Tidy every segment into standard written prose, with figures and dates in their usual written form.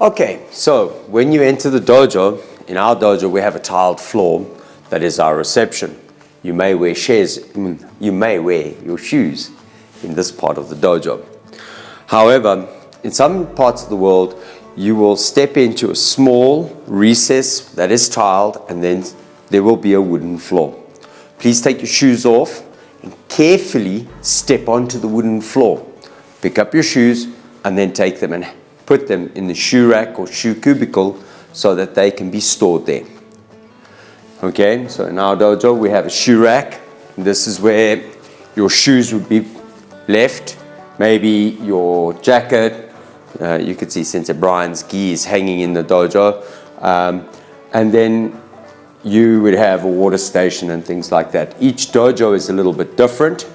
Okay, so when you enter the dojo, in our dojo we have a tiled floor that is our reception. You may wear your shoes in this part of the dojo. However, in some parts of the world, you will step into a small recess that is tiled, and then there will be a wooden floor. Please take your shoes off and carefully step onto the wooden floor. Pick up your shoes and then take them and put them in the shoe rack or shoe cubicle so that they can be stored there. Okay, so in our dojo we have a shoe rack. This is where your shoes would be left. Maybe your jacket. You could see Sensei Brian's gi is hanging in the dojo. And then you would have a water station and things like that. Each dojo is a little bit different.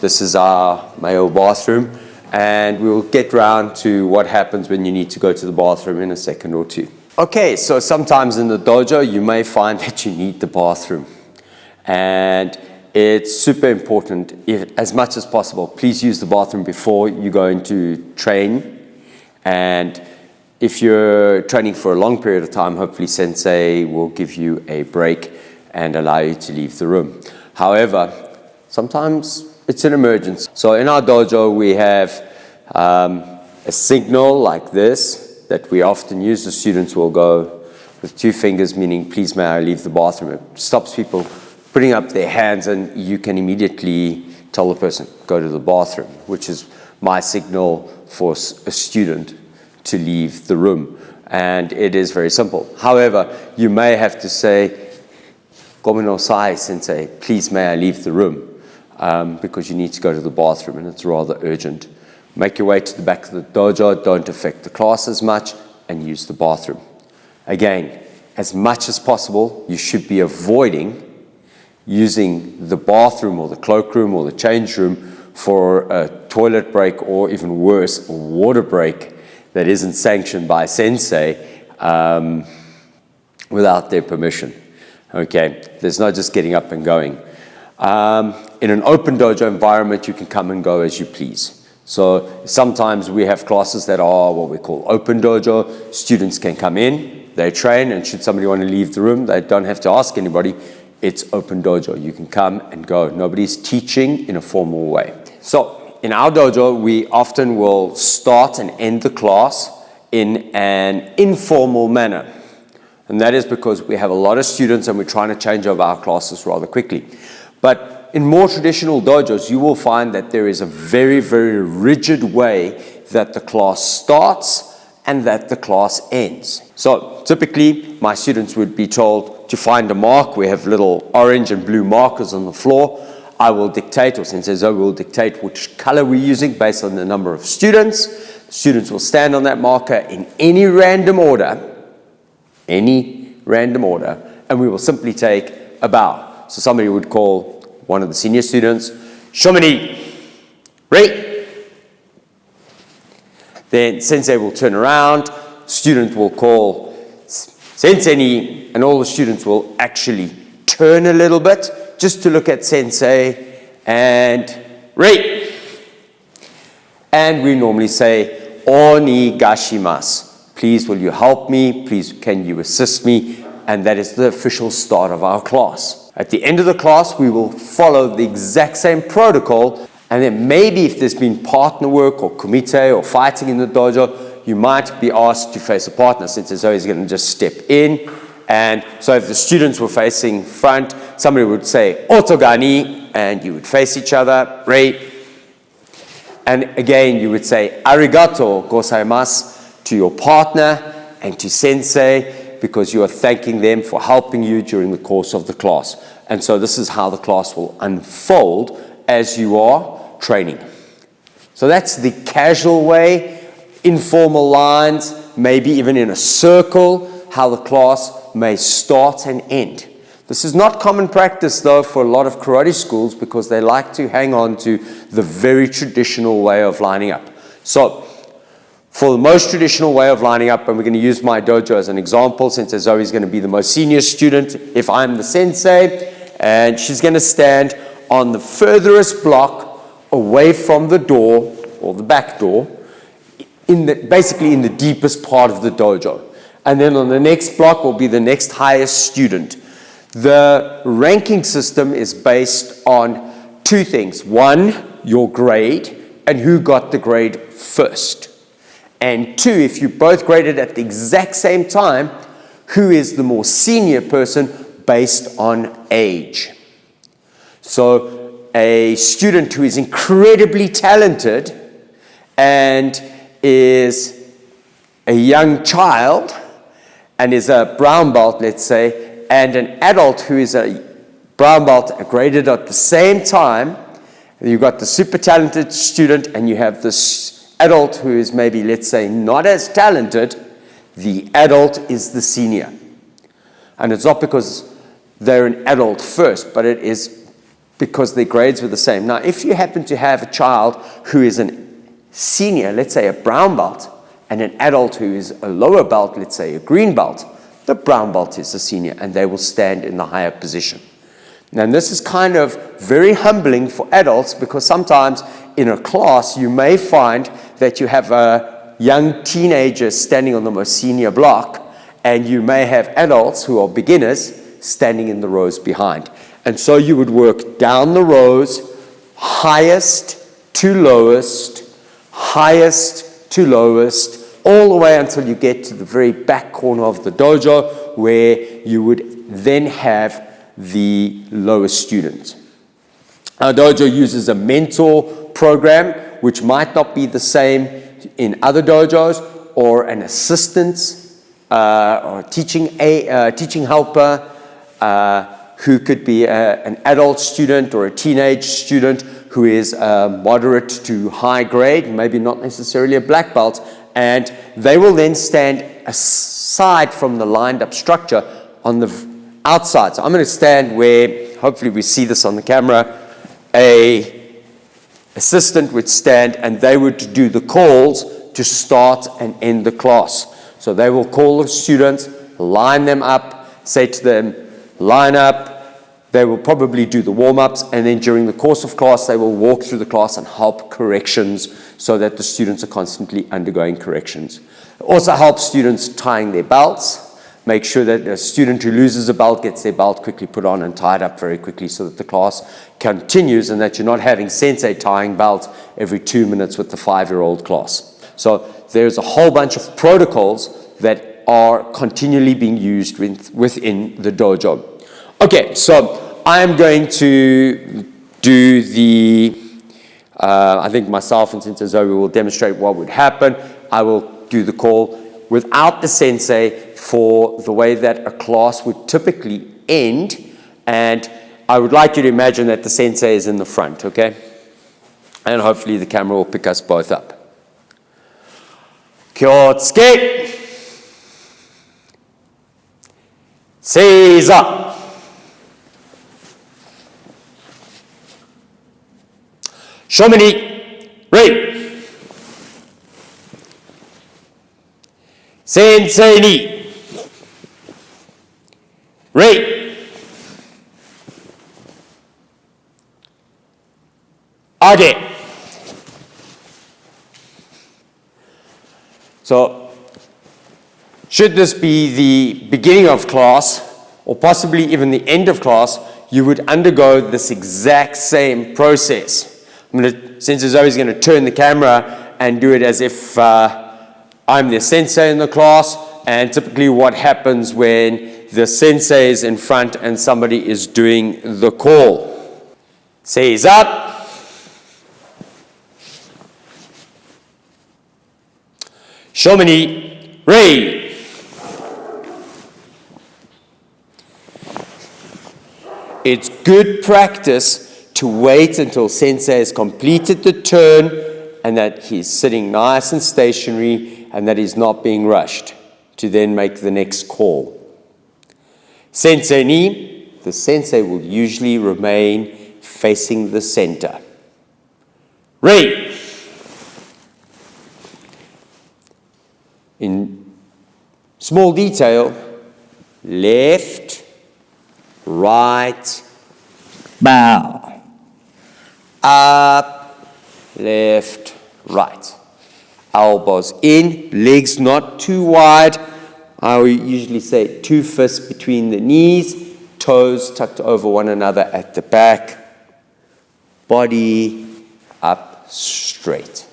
This is our male bathroom. And we'll get round to what happens when you need to go to the bathroom in a second or two. Okay, so sometimes in the dojo you may find that you need the bathroom. And it's super important, as much as possible, please use the bathroom before you go into train. And if you're training for a long period of time, hopefully Sensei will give you a break and allow you to leave the room. However, sometimes it's an emergency. So in our dojo we have a signal like this that we often use. The students will go with two fingers, meaning please may I leave the bathroom. It stops people putting up their hands, and you can immediately tell the person go to the bathroom, which is my signal for a student to leave the room. And it is very simple. However, you may have to say, "Gomenosai, Sensei, please may I leave the room," because you need to go to the bathroom and it's rather urgent. Make your way to the back of the dojo, don't affect the class as much, and use the bathroom. Again, as much as possible, you should be avoiding using the bathroom or the cloakroom or the change room for a toilet break, or even worse, a water break that isn't sanctioned by Sensei without their permission. Okay, there's no just getting up and going. In an open dojo environment, you can come and go as you please. So sometimes we have classes that are what we call open dojo. Students can come in, they train, and should somebody want to leave the room, they don't have to ask anybody. It's open dojo. You can come and go. Nobody's teaching in a formal way. So in our dojo, we often will start and end the class in an informal manner. And that is because we have a lot of students and we're trying to change over our classes rather quickly. But in more traditional dojos, you will find that there is a very, very rigid way that the class starts and that the class ends. So typically, my students would be told to find a mark. We have little orange and blue markers on the floor. I will dictate, or Sensei Zoe will dictate which color we're using based on the number of students. Students will stand on that marker in any random order, and we will simply take a bow. So somebody would call one of the senior students, "Shomini, Rei." Then Sensei will turn around, student will call Sensei ni, and all the students will actually turn a little bit just to look at Sensei, and Rei. And we normally say, "Oni gashimasu." Please, will you help me? Please, can you assist me? And that is the official start of our class. At the end of the class, we will follow the exact same protocol, and then maybe if there's been partner work or kumite or fighting in the dojo, you might be asked to face a partner, since Zoe is going to just step in. And so if the students were facing front, somebody would say, "Otogani," and you would face each other, "Rei." And again, you would say, "Arigato gozaimasu" to your partner and to Sensei, because you are thanking them for helping you during the course of the class. And so this is how the class will unfold as you are training. So that's the casual way, informal lines, maybe even in a circle, how the class may start and end. This is not common practice, though, for a lot of karate schools, because they like to hang on to the very traditional way of lining up. So for the most traditional way of lining up, and we're going to use my dojo as an example, since Zoe is going to be the most senior student, if I'm the sensei, and she's going to stand on the furthest block away from the door, or the back door, basically in the deepest part of the dojo. And then on the next block will be the next highest student. The ranking system is based on two things. One, your grade, and who got the grade first. And two, if you both graded at the exact same time, who is the more senior person based on age. So a student who is incredibly talented and is a young child and is a brown belt, let's say, and an adult who is a brown belt graded at the same time, you've got the super talented student and you have this adult who is maybe, let's say, not as talented. The adult is the senior. And it's not because they're an adult first, but it is because their grades were the same. Now, if you happen to have a child who is a senior, let's say a brown belt, and an adult who is a lower belt, let's say a green belt, the brown belt is the senior, and they will stand in the higher position. And this is kind of very humbling for adults, because sometimes in a class you may find that you have a young teenager standing on the most senior block, and you may have adults who are beginners standing in the rows behind. And so you would work down the rows, highest to lowest, highest to lowest, all the way until you get to the very back corner of the dojo, where you would then have the lowest student. Our dojo uses a mentor program, which might not be the same in other dojos, or an assistant, or a teaching helper, who could be an adult student or a teenage student who is moderate to high grade, maybe not necessarily a black belt, and they will then stand aside from the lined up structure on the outside. So I'm going to stand where, hopefully we see this on the camera, a assistant would stand and they would do the calls to start and end the class. So they will call the students, line them up, say to them, line up. They will probably do the warm-ups, and then during the course of class, they will walk through the class and help corrections so that the students are constantly undergoing corrections. Also help students tying their belts, make sure that a student who loses a belt gets their belt quickly put on and tied up very quickly so that the class continues and that you're not having sensei tying belts every 2 minutes with the 5-year-old class. So there's a whole bunch of protocols that are continually being used within the dojo. Okay, so I am going to do the, I think myself and Sensei Zoe will demonstrate what would happen. I will do the call without the sensei for the way that a class would typically end, and I would like you to imagine that the sensei is in the front, okay? And hopefully the camera will pick us both up. Kyotsuke! Seiza! Shomini, Rei. Sensei ni. Rei. Age. So, should this be the beginning of class, or possibly even the end of class, you would undergo this exact same process. Sensei Zoe is going to turn the camera and do it as if I'm the sensei in the class, and typically what happens when the sensei is in front and somebody is doing the call. Seiza. Shomini, Rei. It's good practice to wait until sensei has completed the turn and that he's sitting nice and stationary and that he's not being rushed to then make the next call. Sensei ni, the sensei will usually remain facing the center. Rei. In small detail, left, right, bow. Up, left, right. elbows in, legs not too wide. I usually say 2 fists between the knees, toes tucked over one another at the back, body up straight.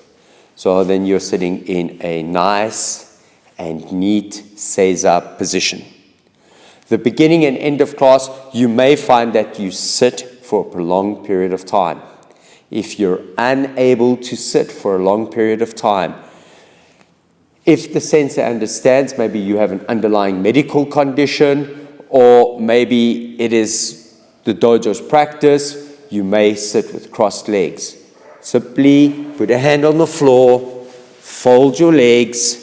So then you're sitting in a nice and neat seiza position. The beginning and end of class, you may find that you sit for a prolonged period of time. If you're unable to sit for a long period of time, if the sensei understands, maybe you have an underlying medical condition, or maybe it is the dojo's practice, you may sit with crossed legs. Simply put a hand on the floor, fold your legs,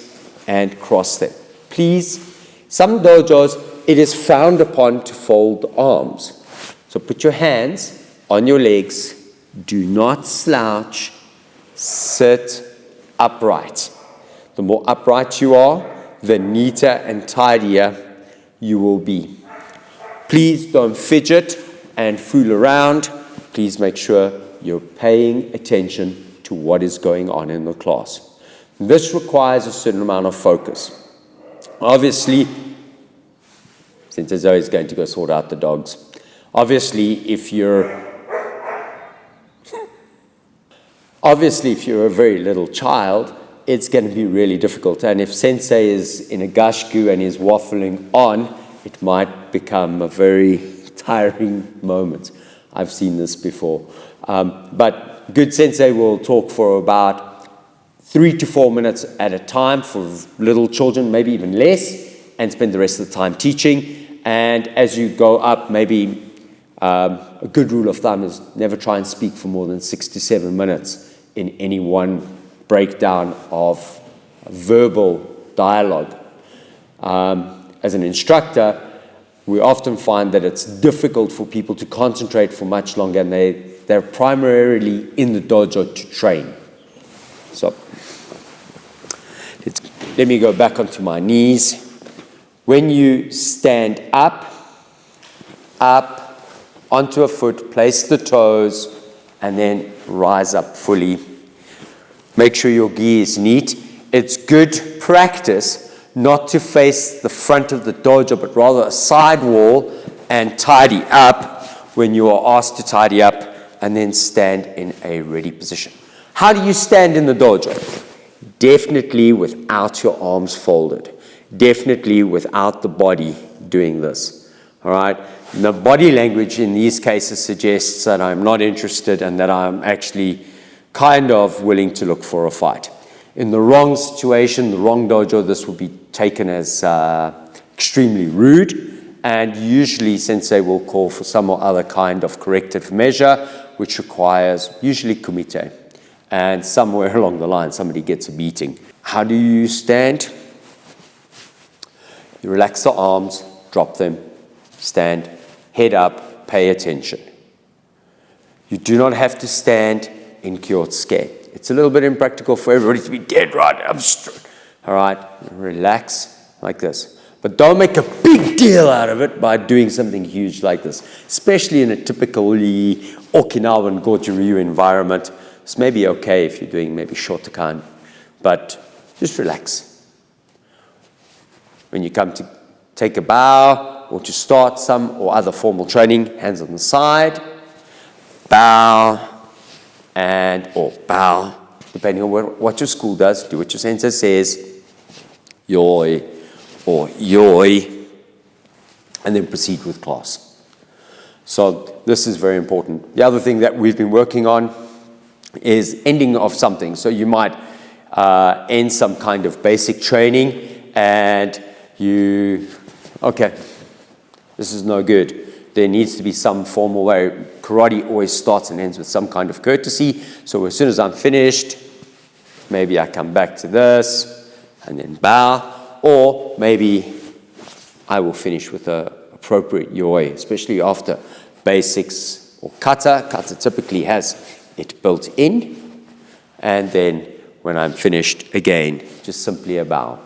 and cross them. Please, some dojos, it is frowned upon to fold the arms. So put your hands on your legs, do not slouch, sit upright. The more upright you are, the neater and tidier you will be. Please don't fidget and fool around. Please make sure you're paying attention to what is going on in the class. This requires a certain amount of focus. Obviously, Sensei Zoe is going to go sort out the dogs. Obviously, if you're a very little child, it's going to be really difficult. And if Sensei is in a Gashuku and is waffling on, it might become a very tiring moment. I've seen this before. But good Sensei will talk for about 3 to 4 minutes at a time for little children, maybe even less, and spend the rest of the time teaching. And as you go up, maybe a good rule of thumb is never try and speak for more than 6 to 7 minutes in any one breakdown of verbal dialogue. As an instructor, we often find that it's difficult for people to concentrate for much longer, and they're primarily in the dojo to train. So let me go back onto my knees. When you stand up, onto a foot, place the toes, and then rise up fully. Make sure your gi is neat. It's good practice not to face the front of the dojo, but rather a side wall and tidy up when you are asked to tidy up, and then stand in a ready position. How do you stand in the dojo? Definitely without your arms folded. Definitely without the body doing this. All right? And the body language in these cases suggests that I'm not interested and that I'm actually kind of willing to look for a fight. In the wrong situation, the wrong dojo, this will be taken as extremely rude, and usually Sensei will call for some or other kind of corrective measure, which requires usually kumite. And somewhere along the line, somebody gets a beating. How do you stand? You relax the arms, drop them, stand, head up, pay attention. You do not have to stand in kyotsuke. It's a little bit impractical for everybody to be dead right up straight. All right, relax like this. But don't make a big deal out of it by doing something huge like this, especially in a typically Okinawan Goju environment. It's maybe okay if you're doing maybe shotokan, but just relax. When you come to take a bow or to start some or other formal training, hands on the side, bow, or bow, depending on what your school does. Do what your sensei says, yoi or yoi, and then proceed with class. So this is very important. The other thing that we've been working on is ending of something. So you might end some kind of basic training and okay, this is no good. There needs to be some formal way. Karate always starts and ends with some kind of courtesy. So as soon as I'm finished, maybe I come back to this and then bow, or maybe I will finish with an appropriate yoi, especially after basics or kata. Kata typically has it built in, and then when I'm finished, again, just simply a bow.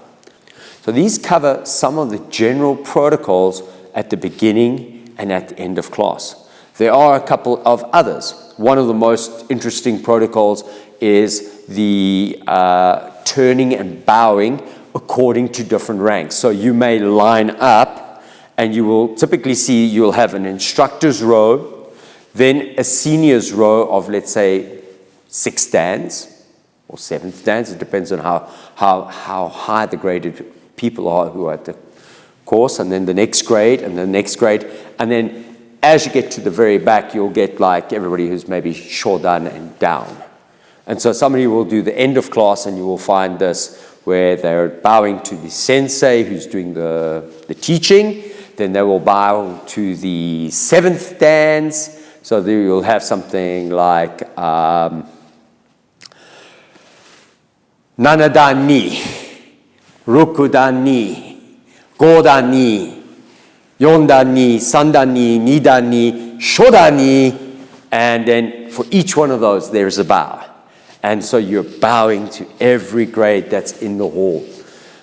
So these cover some of the general protocols at the beginning and at the end of class. There are a couple of others. One of the most interesting protocols is the turning and bowing according to different ranks. So you may line up, and you will typically see you'll have an instructor's row, then a senior's row of, let's say, 6 dans or 7 dans. It depends on how high the graded people are who are at the course, and then the next grade, and the next grade, and then as you get to the very back, you'll get like everybody who's maybe shodan and down. And so somebody will do the end of class, and you will find this where they're bowing to the sensei who's doing the teaching. Then they will bow to the 7th dance. So there you'll have something like Nanadan ni, Rokudan ni, Godan ni, Yondan ni, Sandan ni, Nidan ni, Shodan ni, and then for each one of those there's a bow. And so you're bowing to every grade that's in the hall.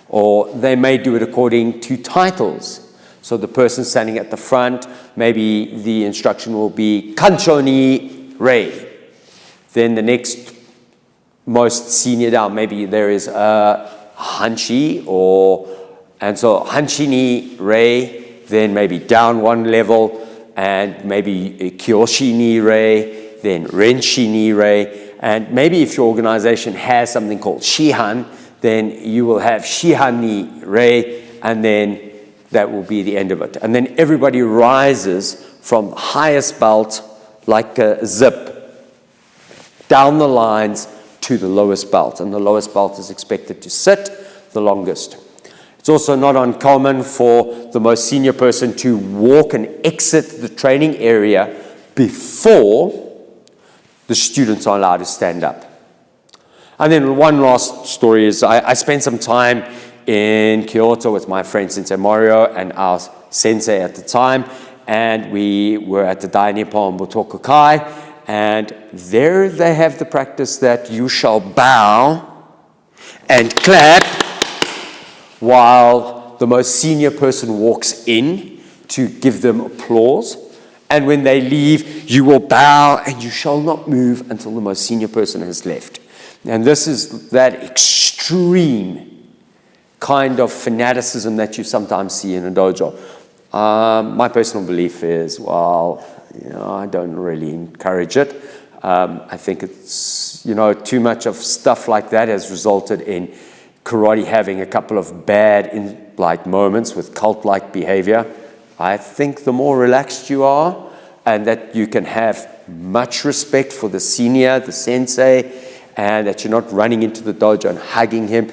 Or they may do it according to titles. So the person standing at the front, maybe the instruction will be Kancho ni Rei. Then the next most senior down, maybe there is a Hanshi, and so Hanshi ni Rei, then maybe down one level, and maybe Kyoshi ni Rei, then Renshi ni Rei, and maybe if your organization has something called Shihan, then you will have Shihan ni Rei, and then that will be the end of it. And then everybody rises from highest belt like a zip down the lines to the lowest belt, and the lowest belt is expected to sit the longest. It's also not uncommon for the most senior person to walk and exit the training area before the students are allowed to stand up. And then one last story is I spent some time in Kyoto with my friend Sensei Mario and our sensei at the time, and we were at the Dai Nippon Butokukai, and there they have the practice that you shall bow and clap while the most senior person walks in to give them applause, and when they leave you will bow and you shall not move until the most senior person has left. And this is that extreme kind of fanaticism that you sometimes see in a dojo. My personal belief is, well, I don't really encourage it. I think it's, too much of stuff like that has resulted in karate having a couple of bad moments with cult-like behavior. I think the more relaxed you are, and that you can have much respect for the senior, the sensei, and that you're not running into the dojo and hugging him,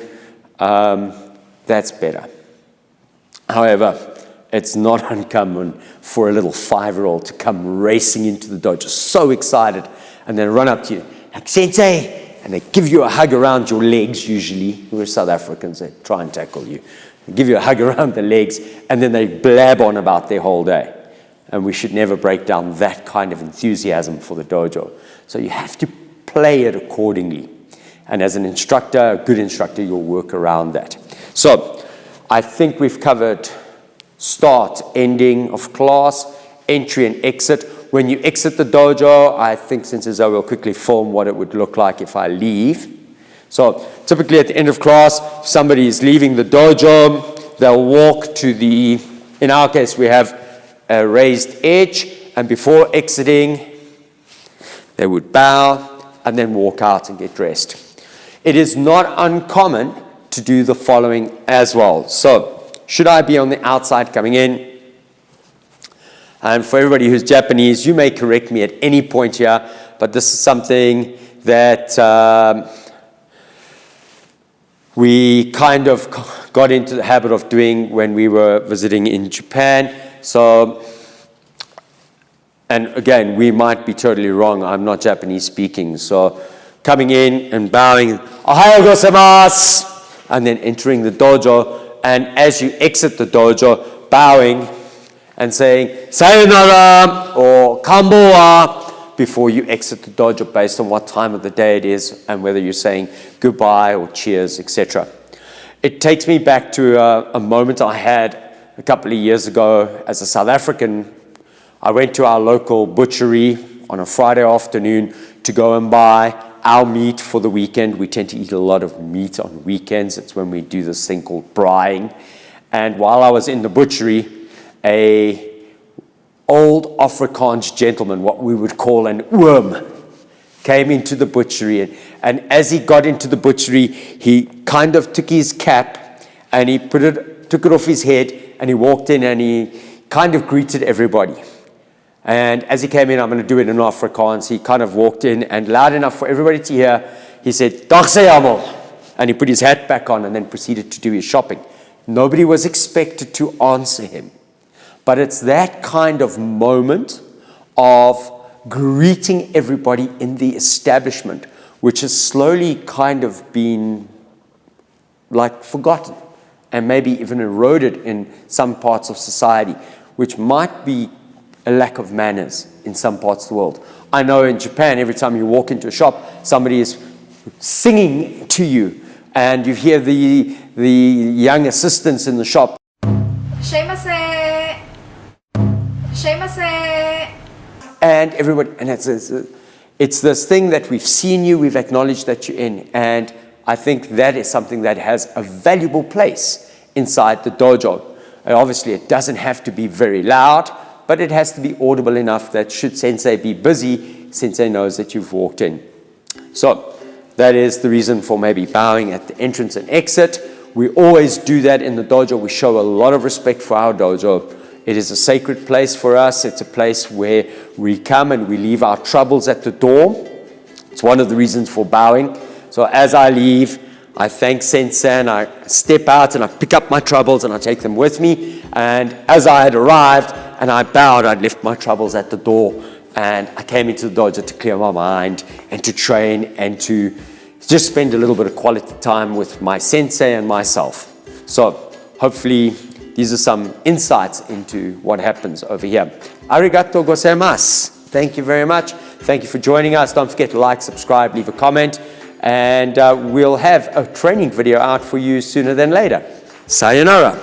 that's better. However, it's not uncommon for a little 5-year-old to come racing into the dojo, so excited, and then run up to you, like, Sensei, and they give you a hug around your legs usually. We're South Africans, they try and tackle you. They give you a hug around the legs, and then they blab on about their whole day. And we should never break down that kind of enthusiasm for the dojo. So you have to play it accordingly. And as an instructor, a good instructor, you'll work around that. So I think we've covered start, ending of class, entry and exit. When you exit the dojo, I think Sensei Zoe will quickly film what it would look like if I leave. So typically at the end of class, if somebody is leaving the dojo, they'll walk to the, in our case, we have a raised edge, and before exiting, they would bow and then walk out and get dressed. It is not uncommon to do the following as well. So, should I be on the outside coming in? And for everybody who's Japanese, you may correct me at any point here, but this is something that we kind of got into the habit of doing when we were visiting in Japan. So, and again, we might be totally wrong. I'm not Japanese speaking. So, coming in and bowing, Ohayo gozaimasu, and then entering the dojo. And as you exit the dojo, bowing and saying sayonara or kambo wa before you exit the dojo, based on what time of the day it is and whether you're saying goodbye or cheers, etc. It takes me back to a moment I had a couple of years ago as a South African I went to our local butchery on a Friday afternoon to go and buy our meat for the weekend. We tend to eat a lot of meat on weekends. It's when we do this thing called braaiing. And while I was in the butchery, a old Afrikaans gentleman, what we would call an oom, came into the butchery. And as he got into the butchery, he kind of took his cap and he took it off his head, and he walked in and he kind of greeted everybody. And as he came in, I'm going to do it in Afrikaans, he kind of walked in, and loud enough for everybody to hear, he said, "Dag sê almal." And he put his hat back on and then proceeded to do his shopping. Nobody was expected to answer him. But it's that kind of moment of greeting everybody in the establishment, which has slowly kind of been like forgotten and maybe even eroded in some parts of society, which might be a lack of manners in some parts of the world. I know in Japan, every time you walk into a shop, somebody is singing to you, and you hear the young assistants in the shop. And everybody, and it's this thing that we've seen you, we've acknowledged that you're in, and I think that is something that has a valuable place inside the dojo. And obviously, it doesn't have to be very loud, but it has to be audible enough that should sensei be busy, sensei knows that you've walked in. So that is the reason for maybe bowing at the entrance and exit. We always do that in the dojo. We show a lot of respect for our dojo. It is a sacred place for us. It's a place where we come and we leave our troubles at the door. It's one of the reasons for bowing. So as I leave, I thank sensei and I step out and I pick up my troubles and I take them with me. And as I had arrived and I bowed, I'd left my troubles at the door. And I came into the dojo to clear my mind and to train and to just spend a little bit of quality time with my sensei and myself. So hopefully these are some insights into what happens over here. Arigato gozaimasu. Thank you very much. Thank you for joining us. Don't forget to like, subscribe, leave a comment. And we'll have a training video out for you sooner than later. Sayonara.